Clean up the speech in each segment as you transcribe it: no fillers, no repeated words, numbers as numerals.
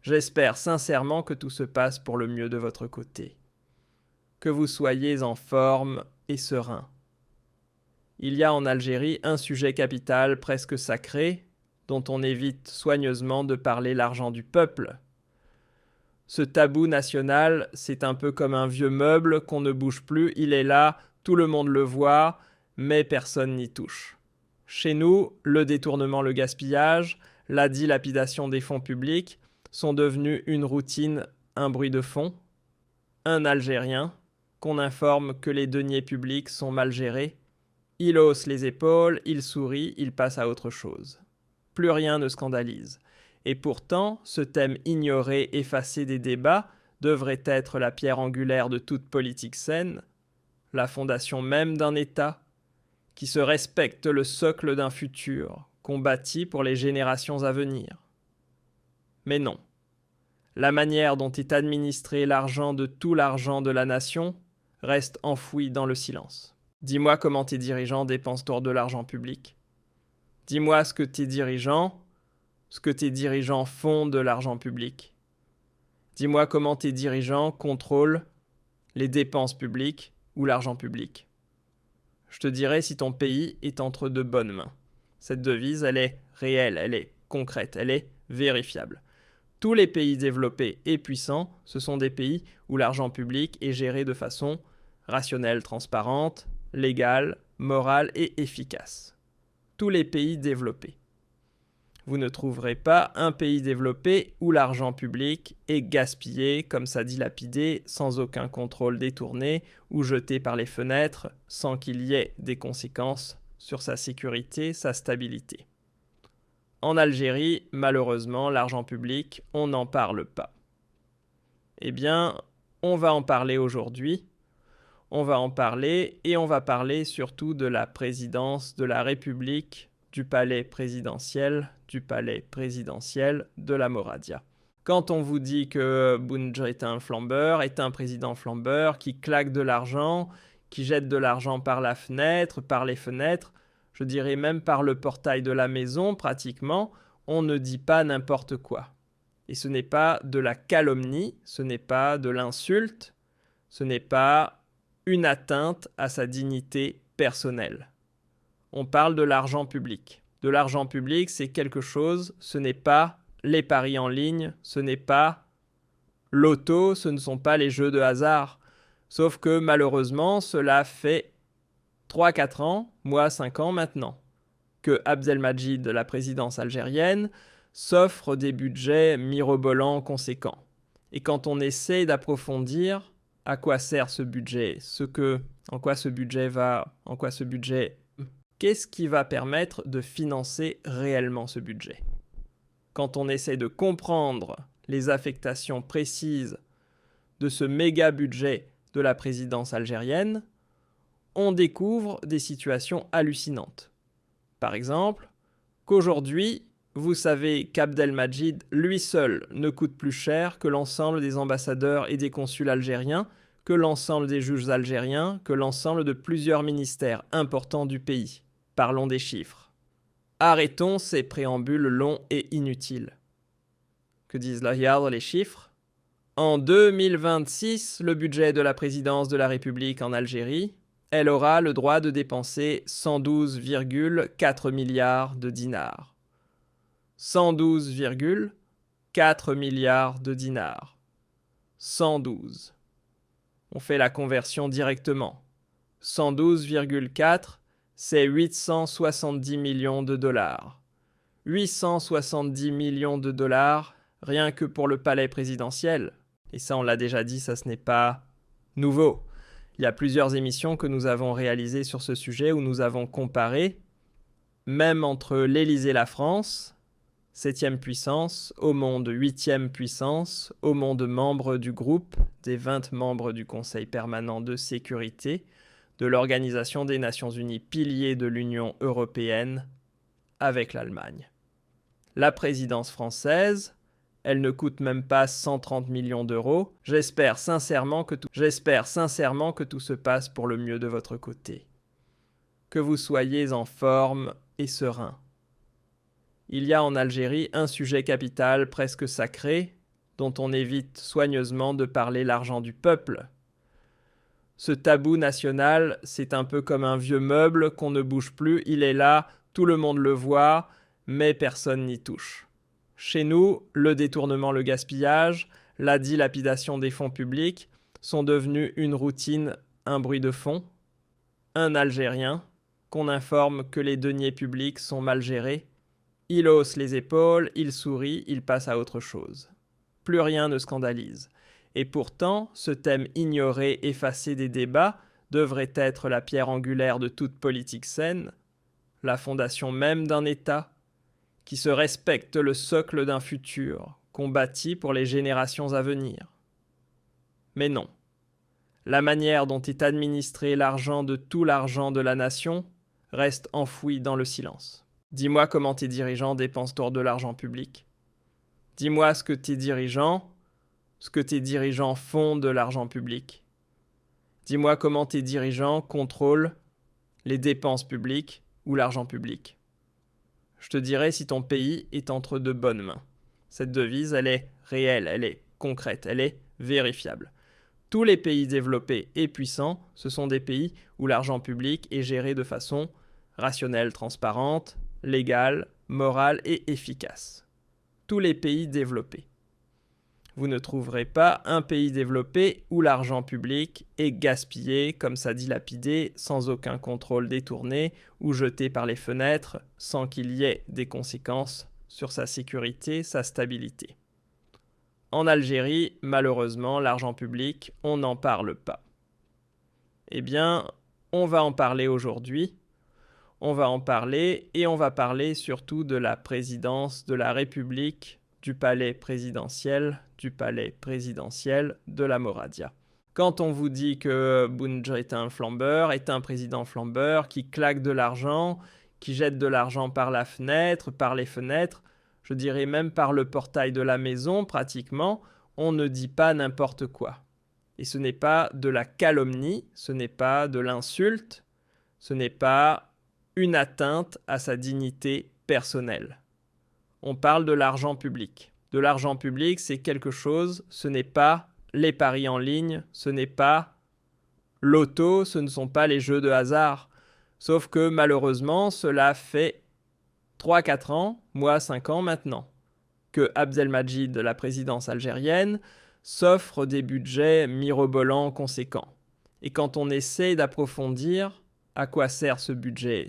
J'espère sincèrement que tout se passe pour le mieux de votre côté. Que vous soyez en forme et serein. Il y a en Algérie un sujet capital presque sacré, dont on évite soigneusement de parler l'argent du peuple. Ce tabou national, c'est un peu comme un vieux meuble qu'on ne bouge plus, il est là, tout le monde le voit, mais personne n'y touche. Chez nous, le détournement, le gaspillage, la dilapidation des fonds publics sont devenus une routine, un bruit de fond. Un Algérien qu'on informe que les deniers publics sont mal gérés, il hausse les épaules, il sourit, il passe à autre chose. Plus rien ne scandalise. Et pourtant, ce thème ignoré, effacé des débats, devrait être la pierre angulaire de toute politique saine, la fondation même d'un État, qui se respecte le socle d'un futur, qu'on bâtit pour les générations à venir. Mais non. La manière dont est administré l'argent de la nation reste enfouie dans le silence. Dis-moi comment tes dirigeants dépensent de l'argent public. Dis-moi ce que tes dirigeants font de l'argent public. Dis-moi comment tes dirigeants contrôlent les dépenses publiques ou l'argent public. Je te dirai si ton pays est entre de bonnes mains. Cette devise, elle est réelle, elle est concrète, elle est vérifiable. Tous les pays développés et puissants, ce sont des pays où l'argent public est géré de façon rationnelle, transparente, légale, morale et efficace. Tous les pays développés. Vous ne trouverez pas un pays développé où l'argent public est gaspillé, comme ça dilapidé, sans aucun contrôle détourné ou jeté par les fenêtres, sans qu'il y ait des conséquences sur sa sécurité, sa stabilité. En Algérie, malheureusement, l'argent public, on n'en parle pas. Eh bien, on va en parler aujourd'hui. On va en parler et on va parler surtout de la présidence de la République, du palais présidentiel de la Moradia. Quand on vous dit que Boundj est un flambeur, est un président flambeur qui claque de l'argent, qui jette de l'argent par la fenêtre, par les fenêtres, je dirais même par le portail de la maison pratiquement, on ne dit pas n'importe quoi. Et ce n'est pas de la calomnie, ce n'est pas de l'insulte, ce n'est pas une atteinte à sa dignité personnelle. On parle de l'argent public. De l'argent public, c'est quelque chose, ce n'est pas les paris en ligne, ce n'est pas l'auto, ce ne sont pas les jeux de hasard. Sauf que malheureusement, cela fait 3-4 ans, moi 5 ans maintenant, que Abdelmadjid, la présidence algérienne, s'offre des budgets mirobolants conséquents. Et quand on essaie d'approfondir à quoi sert ce budget, qu'est-ce qui va permettre de financer réellement ce budget? Quand on essaie de comprendre les affectations précises de ce méga budget de la présidence algérienne, on découvre des situations hallucinantes. Par exemple, qu'aujourd'hui, vous savez qu'Abdelmadjid, lui seul, ne coûte plus cher que l'ensemble des ambassadeurs et des consuls algériens, que l'ensemble des juges algériens, que l'ensemble de plusieurs ministères importants du pays. Parlons des chiffres. Arrêtons ces préambules longs et inutiles. Que disent là? Regarde les chiffres. En 2026, le budget de la présidence de la République en Algérie, elle aura le droit de dépenser 112,4 milliards de dinars. 112,4 milliards de dinars. 112. On fait la conversion directement. 112,4, c'est 870 millions de dollars. 870 millions de dollars, rien que pour le palais présidentiel. Et ça, on l'a déjà dit, ça ce n'est pas nouveau. Il y a plusieurs émissions que nous avons réalisées sur ce sujet où nous avons comparé, même entre l'Élysée et la France, 7e puissance, au monde 8e puissance, au monde membre du groupe, des 20 membres du Conseil permanent de sécurité, de l'Organisation des Nations Unies, pilier de l'Union européenne, avec l'Allemagne. La présidence française, elle ne coûte même pas 130 millions d'euros. J'espère sincèrement que tout se passe pour le mieux de votre côté. Que vous soyez en forme et serein. Il y a en Algérie un sujet capital presque sacré, dont on évite soigneusement de parler l'argent du peuple. Ce tabou national, c'est un peu comme un vieux meuble qu'on ne bouge plus, il est là, tout le monde le voit, mais personne n'y touche. Chez nous, le détournement, le gaspillage, la dilapidation des fonds publics sont devenus une routine, un bruit de fond. Un Algérien qu'on informe que les deniers publics sont mal gérés, il hausse les épaules, il sourit, il passe à autre chose. Plus rien ne scandalise. Et pourtant, ce thème ignoré, effacé des débats, devrait être la pierre angulaire de toute politique saine, la fondation même d'un État, qui se respecte, le socle d'un futur, qu'on bâtit pour les générations à venir. Mais non. La manière dont est administré l'argent de la nation reste enfouie dans le silence. Dis-moi comment tes dirigeants dépensent de l'argent public. Dis-moi ce que tes dirigeants font de l'argent public. Dis-moi comment tes dirigeants contrôlent les dépenses publiques ou l'argent public. Je te dirai si ton pays est entre de bonnes mains. Cette devise, elle est réelle, elle est concrète, elle est vérifiable. Tous les pays développés et puissants, ce sont des pays où l'argent public est géré de façon rationnelle, transparente, légale, morale et efficace. Tous les pays développés. Vous ne trouverez pas un pays développé où l'argent public est gaspillé, comme ça dilapidé, sans aucun contrôle détourné ou jeté par les fenêtres, sans qu'il y ait des conséquences sur sa sécurité, sa stabilité. En Algérie, malheureusement, l'argent public, on n'en parle pas. Eh bien, on va en parler aujourd'hui. On va en parler et on va parler surtout de la présidence de la République, du palais présidentiel de la Moradia. Quand on vous dit que Boundj est un flambeur, est un président flambeur qui claque de l'argent, qui jette de l'argent par la fenêtre, par les fenêtres, je dirais même par le portail de la maison pratiquement, on ne dit pas n'importe quoi. Et ce n'est pas de la calomnie, ce n'est pas de l'insulte, ce n'est pas une atteinte à sa dignité personnelle. On parle de l'argent public. De l'argent public, c'est quelque chose, ce n'est pas les paris en ligne, ce n'est pas l'auto, ce ne sont pas les jeux de hasard. Sauf que malheureusement, cela fait 3-4 ans, moi 5 ans maintenant, que Abdelmadjid, la présidence algérienne, s'offre des budgets mirobolants conséquents. Et quand on essaie d'approfondir à quoi sert ce budget,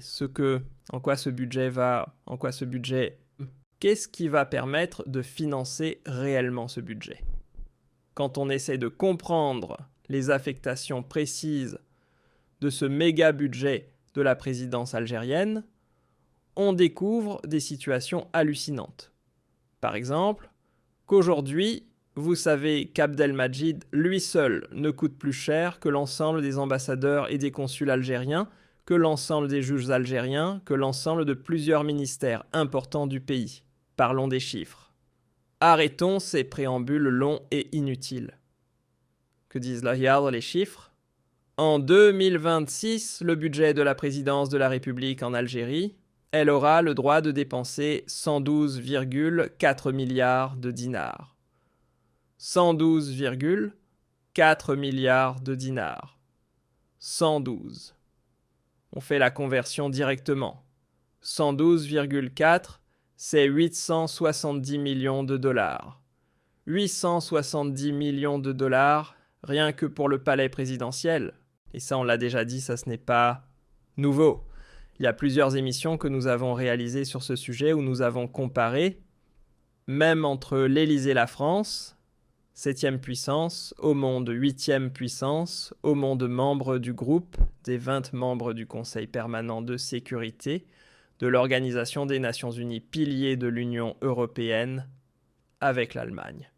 qu'est-ce qui va permettre de financer réellement ce budget? Quand on essaie de comprendre les affectations précises de ce méga budget de la présidence algérienne, on découvre des situations hallucinantes. Par exemple, qu'aujourd'hui, vous savez qu'Abdelmadjid, lui seul, ne coûte plus cher que l'ensemble des ambassadeurs et des consuls algériens, que l'ensemble des juges algériens, que l'ensemble de plusieurs ministères importants du pays. Parlons des chiffres. Arrêtons ces préambules longs et inutiles. Que disent là? Regarde les chiffres. En 2026, le budget de la présidence de la République en Algérie, elle aura le droit de dépenser 112,4 milliards de dinars. 112,4 milliards de dinars. 112. On fait la conversion directement. 112,4, c'est 870 millions de dollars. 870 millions de dollars, rien que pour le palais présidentiel. Et ça, on l'a déjà dit, ça ce n'est pas nouveau. Il y a plusieurs émissions que nous avons réalisées sur ce sujet où nous avons comparé, même entre l'Élysée et la France, 7e puissance, au monde 8e puissance, au monde membre du groupe, des 20 membres du Conseil permanent de sécurité, de l'Organisation des Nations Unies, pilier de l'Union européenne, avec l'Allemagne.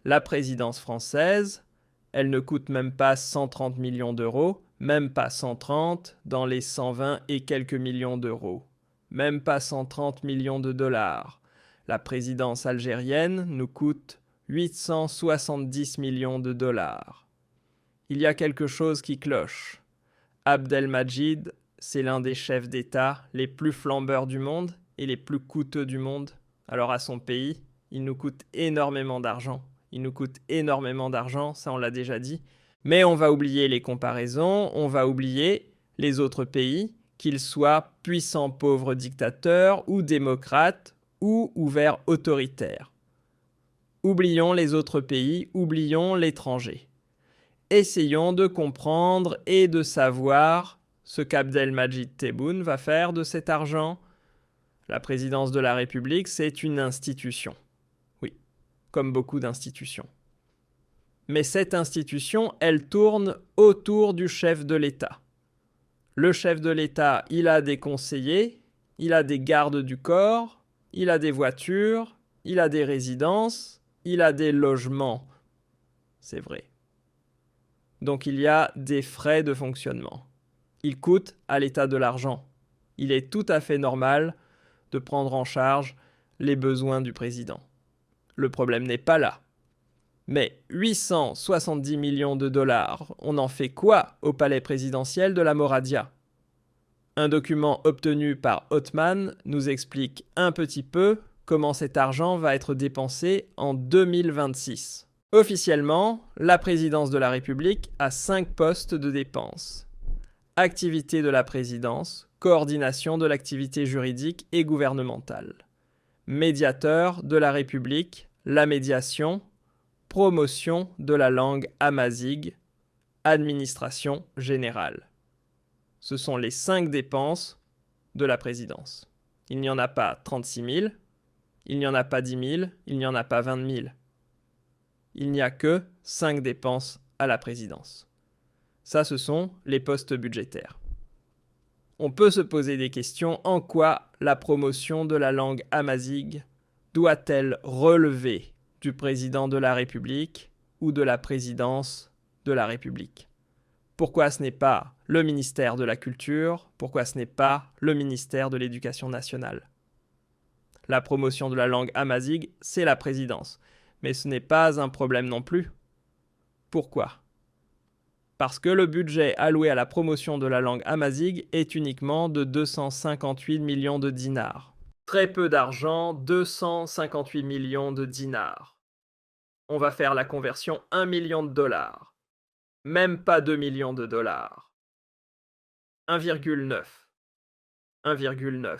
La présidence française, elle ne coûte même pas 130 millions d'euros, même pas 130 dans les 120 et quelques millions d'euros, même pas 130 millions de dollars. La présidence algérienne nous coûte 870 millions de dollars. Il y a quelque chose qui cloche. Abdelmadjid, c'est l'un des chefs d'État les plus flambeurs du monde et les plus coûteux du monde. Alors à son pays, il nous coûte énormément d'argent. Il nous coûte énormément d'argent, ça on l'a déjà dit. Mais on va oublier les comparaisons, on va oublier les autres pays, qu'ils soient puissants pauvres dictateurs ou démocrates ou ouverts autoritaires. Oublions les autres pays, oublions l'étranger. Essayons de comprendre et de savoir ce qu'Abdelmadjid Tebboune va faire de cet argent. La présidence de la République, c'est une institution. Oui, comme beaucoup d'institutions. Mais cette institution, elle tourne autour du chef de l'État. Le chef de l'État, il a des conseillers, il a des gardes du corps, il a des voitures, il a des résidences, il a des logements. C'est vrai. Donc il y a des frais de fonctionnement. Il coûte à l'État de l'argent. Il est tout à fait normal de prendre en charge les besoins du président. Le problème n'est pas là. Mais 870 millions de dollars, on en fait quoi au palais présidentiel de la Moradia? Un document obtenu par Othman nous explique un petit peu comment cet argent va être dépensé en 2026. Officiellement, la présidence de la République a 5 postes de dépenses. Activité de la présidence, coordination de l'activité juridique et gouvernementale. Médiateur de la République, la médiation, promotion de la langue amazigh, administration générale. Ce sont les 5 dépenses de la présidence. Il n'y en a pas 36 000, il n'y en a pas 10 000, il n'y en a pas 20 000. Il n'y a que 5 dépenses à la présidence. Ça, ce sont les postes budgétaires. On peut se poser des questions en quoi la promotion de la langue amazigh doit-elle relever du président de la République ou de la présidence de la République? Pourquoi ce n'est pas le ministère de la Culture? Pourquoi ce n'est pas le ministère de l'Éducation nationale? La promotion de la langue amazigh, c'est la présidence. Mais ce n'est pas un problème non plus. Pourquoi? Parce que le budget alloué à la promotion de la langue amazigh est uniquement de 258 millions de dinars. Très peu d'argent, 258 millions de dinars. On va faire la conversion 1 million de dollars. Même pas 2 millions de dollars. 1,9. 1,9.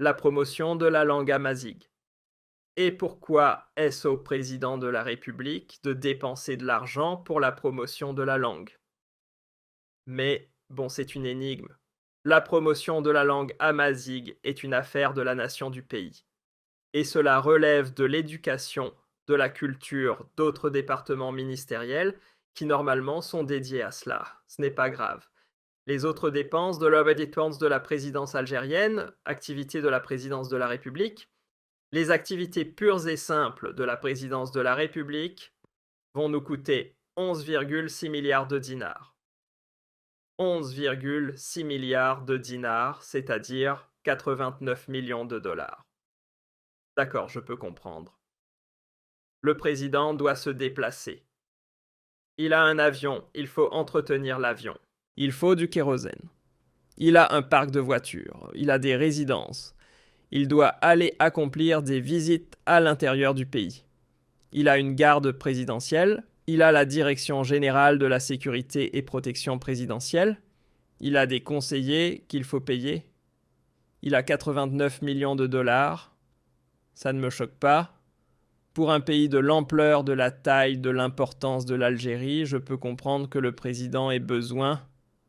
La promotion de la langue amazigh. Et pourquoi est-ce au président de la République de dépenser de l'argent pour la promotion de la langue? Mais bon, c'est une énigme. La promotion de la langue amazigh est une affaire de la nation du pays. Et cela relève de l'éducation, de la culture, d'autres départements ministériels qui normalement sont dédiés à cela. Ce n'est pas grave. Les autres dépenses de l'obédience de la présidence algérienne, activité de la présidence de la République, les activités pures et simples de la présidence de la République vont nous coûter 11,6 milliards de dinars. 11,6 milliards de dinars, c'est-à-dire 89 millions de dollars. D'accord, je peux comprendre. Le président doit se déplacer. Il a un avion, il faut entretenir l'avion. Il faut du kérosène. Il a un parc de voitures, il a des résidences. Il doit aller accomplir des visites à l'intérieur du pays. Il a une garde présidentielle, il a la direction générale de la sécurité et protection présidentielle, il a des conseillers qu'il faut payer, il a 89 millions de dollars, ça ne me choque pas. Pour un pays de l'ampleur, de la taille, de l'importance de l'Algérie, je peux comprendre que le président ait besoin,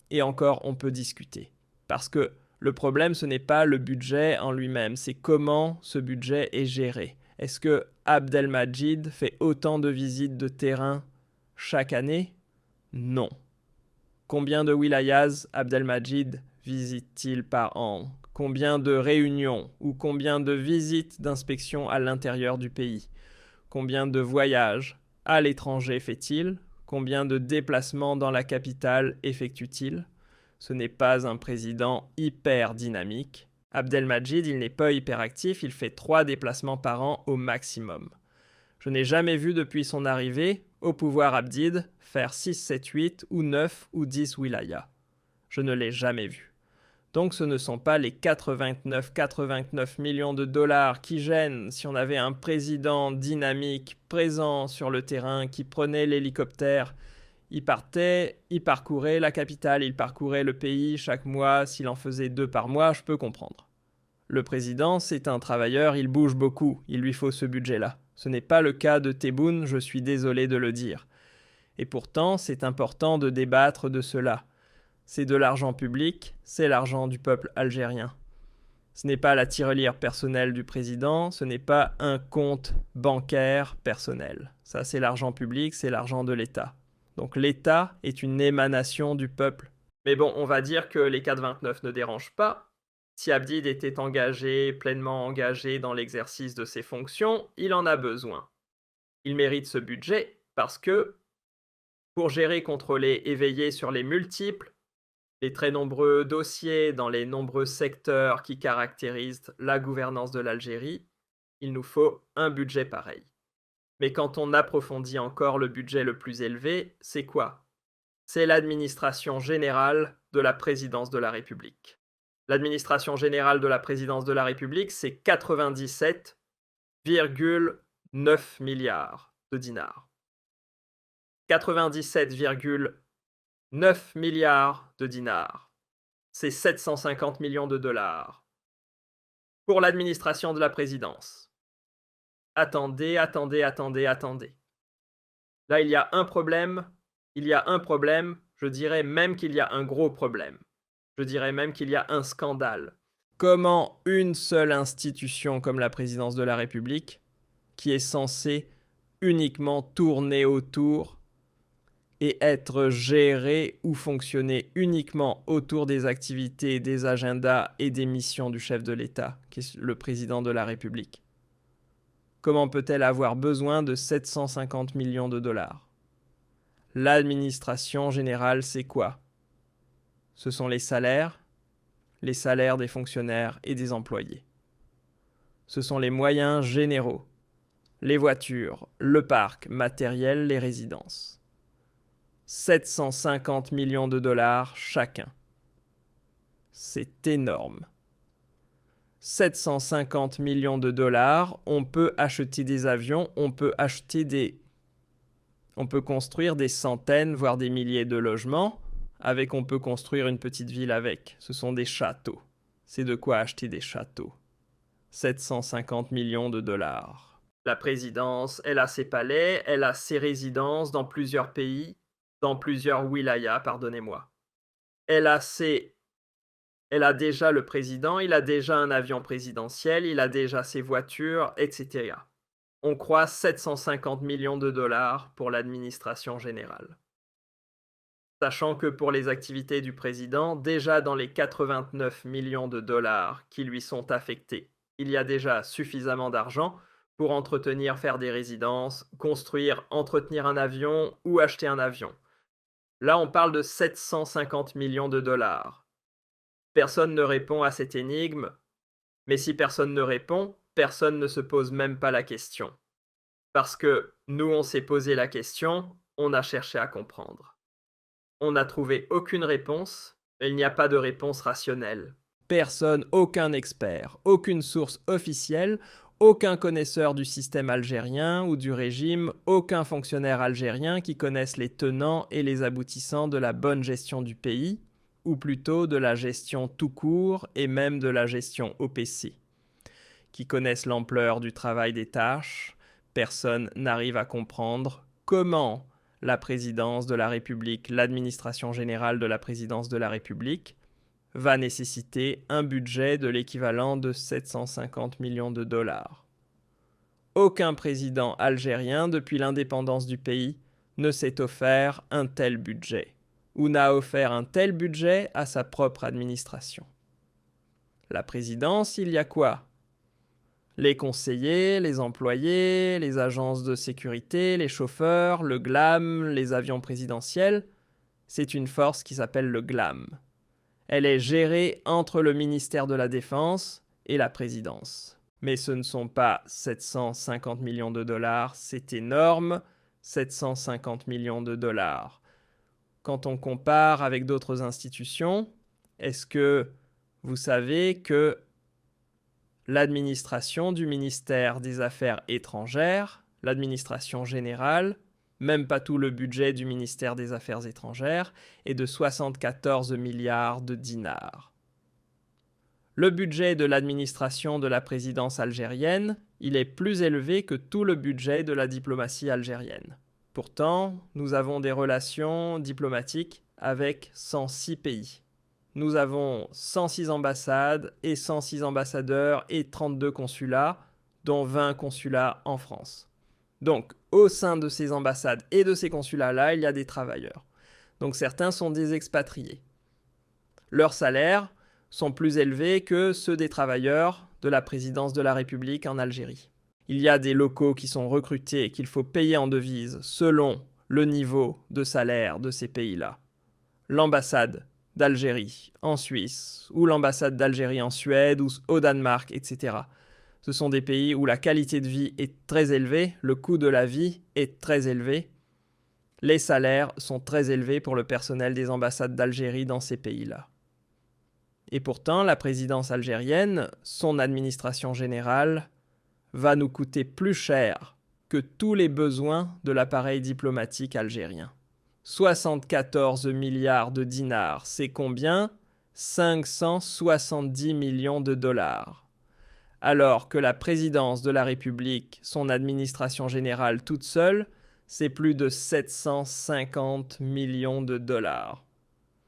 et encore on peut discuter. Parce que le problème, ce n'est pas le budget en lui-même, c'est comment ce budget est géré. Est-ce que Abdelmadjid fait autant de visites de terrain chaque année? Non. Combien de wilayas Abdelmadjid visite-t-il par an? Combien de réunions ou combien de visites d'inspection à l'intérieur du pays? Combien de voyages à l'étranger fait-il? Combien de déplacements dans la capitale effectue-t-il? Ce n'est pas un président hyper dynamique. Abdelmadjid, il n'est pas hyperactif, il fait 3 déplacements par an au maximum. Je n'ai jamais vu depuis son arrivée au pouvoir Abdid faire 6, 7, 8 ou 9 ou 10 wilayas. Je ne l'ai jamais vu. Donc ce ne sont pas les 89 millions de dollars qui gênent si on avait un président dynamique, présent sur le terrain, qui prenait l'hélicoptère. Il partait, il parcourait la capitale, il parcourait le pays chaque mois. S'il en faisait 2 par mois, je peux comprendre. Le président, c'est un travailleur, il bouge beaucoup, il lui faut ce budget-là. Ce n'est pas le cas de Tebboune, je suis désolé de le dire. Et pourtant, c'est important de débattre de cela. C'est de l'argent public, c'est l'argent du peuple algérien. Ce n'est pas la tirelire personnelle du président, ce n'est pas un compte bancaire personnel. Ça, c'est l'argent public, c'est l'argent de l'État. Donc l'État est une émanation du peuple. Mais bon, on va dire que les 4,29 ne dérangent pas. Si Abdid était pleinement engagé dans l'exercice de ses fonctions, il en a besoin. Il mérite ce budget parce que, pour gérer, contrôler et veiller sur les très nombreux dossiers dans les nombreux secteurs qui caractérisent la gouvernance de l'Algérie, il nous faut un budget pareil. Mais quand on approfondit encore le budget le plus élevé, c'est quoi? C'est l'administration générale de la présidence de la République. L'administration générale de la présidence de la République, c'est 97,9 milliards de dinars. 97,9 milliards de dinars. C'est 750 millions de dollars. Pour l'administration de la présidence. Attendez. Là, il y a un problème, je dirais même qu'il y a un gros problème. Je dirais même qu'il y a un scandale. Comment une seule institution comme la présidence de la République, qui est censée uniquement tourner autour et être gérée ou fonctionner uniquement autour des activités, des agendas et des missions du chef de l'État, qui est le président de la République. Comment peut-elle avoir besoin de 750 millions de dollars? L'administration générale, c'est quoi? Ce sont les salaires des fonctionnaires et des employés. Ce sont les moyens généraux, les voitures, le parc matériel, les résidences. 750 millions de dollars chacun. C'est énorme. 750 millions de dollars, on peut acheter des avions, on peut construire des centaines, voire des milliers de logements, on peut construire une petite ville avec. Ce sont des châteaux. C'est de quoi acheter des châteaux. 750 millions de dollars. La présidence, elle a ses palais, elle a ses résidences dans plusieurs pays, dans plusieurs wilayas, pardonnez-moi. Elle a déjà le président, il a déjà un avion présidentiel, il a déjà ses voitures, etc. On croit 750 millions de dollars pour l'administration générale. Sachant que pour les activités du président, déjà dans les 89 millions de dollars qui lui sont affectés, il y a déjà suffisamment d'argent pour entretenir, faire des résidences, construire, entretenir un avion ou acheter un avion. Là, on parle de 750 millions de dollars. Personne ne répond à cette énigme, mais si personne ne répond, personne ne se pose même pas la question. Parce que nous, on s'est posé la question, on a cherché à comprendre. On n'a trouvé aucune réponse, il n'y a pas de réponse rationnelle. Personne, aucun expert, aucune source officielle, aucun connaisseur du système algérien ou du régime, aucun fonctionnaire algérien qui connaisse les tenants et les aboutissants de la bonne gestion du pays, ou plutôt de la gestion tout court et même de la gestion OPC, qui connaissent l'ampleur du travail des tâches. Personne n'arrive à comprendre comment la présidence de la République, l'administration générale de la présidence de la République, va nécessiter un budget de l'équivalent de 750 millions de dollars. Aucun président algérien, depuis l'indépendance du pays, ne s'est offert un tel budget, ou n'a offert un tel budget à sa propre administration. La présidence, il y a quoi? Les conseillers, les employés, les agences de sécurité, les chauffeurs, le GLAM, les avions présidentiels, c'est une force qui s'appelle le GLAM. Elle est gérée entre le ministère de la Défense et la présidence. Mais ce ne sont pas 750 millions de dollars, c'est énorme, 750 millions de dollars. Quand on compare avec d'autres institutions, est-ce que Vous savez que l'administration du ministère des Affaires étrangères, l'administration générale, même pas tout le budget du ministère des Affaires étrangères, est de 74 milliards de dinars. Le budget de l'administration de la présidence algérienne, il est plus élevé que tout le budget de la diplomatie algérienne. Pourtant, nous avons des relations diplomatiques avec 106 pays. Nous avons 106 ambassades et 106 ambassadeurs et 32 consulats, dont 20 consulats en France. Donc, au sein de ces ambassades et de ces consulats-là, il y a des travailleurs. Donc, certains sont des expatriés. Leurs salaires sont plus élevés que ceux des travailleurs de la présidence de la République en Algérie. Il y a des locaux qui sont recrutés et qu'il faut payer en devises selon le niveau de salaire de ces pays-là. L'ambassade d'Algérie en Suisse, ou l'ambassade d'Algérie en Suède, ou au Danemark, etc. Ce sont des pays où la qualité de vie est très élevée, le coût de la vie est très élevé. Les salaires sont très élevés pour le personnel des ambassades d'Algérie dans ces pays-là. Et pourtant, la présidence algérienne, son administration générale, va nous coûter plus cher que tous les besoins de l'appareil diplomatique algérien. 74 milliards de dinars, c'est combien? 570 millions de dollars. Alors que la présidence de la République, son administration générale toute seule, c'est plus de 750 millions de dollars.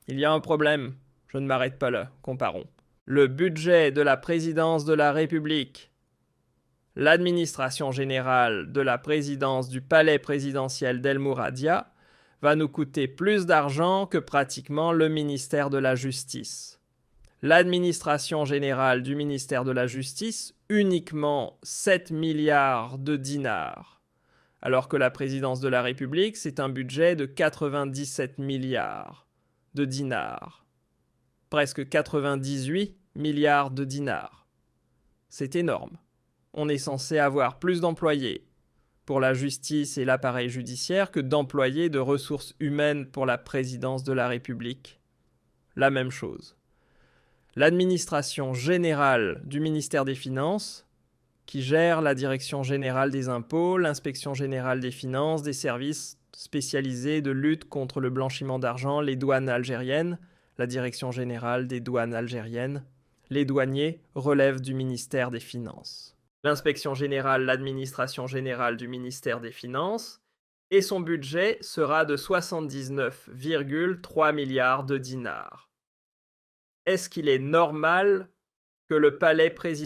Il y a un problème. Je ne m'arrête pas là, comparons. Le budget de la présidence de la République, l'administration générale de la présidence du palais présidentiel d'El Mouradia va nous coûter plus d'argent que pratiquement le ministère de la Justice. L'administration générale du ministère de la Justice, uniquement 7 milliards de dinars, alors que la présidence de la République, c'est un budget de 97 milliards de dinars. Presque 98 milliards de dinars. C'est énorme. On est censé avoir plus d'employés pour la justice et l'appareil judiciaire que d'employés de ressources humaines pour la présidence de la République. La même chose. L'administration générale du ministère des Finances, qui gère la direction générale des impôts, l'inspection générale des finances, des services spécialisés de lutte contre le blanchiment d'argent, les douanes algériennes, la direction générale des douanes algériennes. Les douaniers relèvent du ministère des Finances. L'inspection générale, l'administration générale du ministère des Finances, et son budget sera de 79,3 milliards de dinars. Est-ce qu'il est normal que le palais présidentiel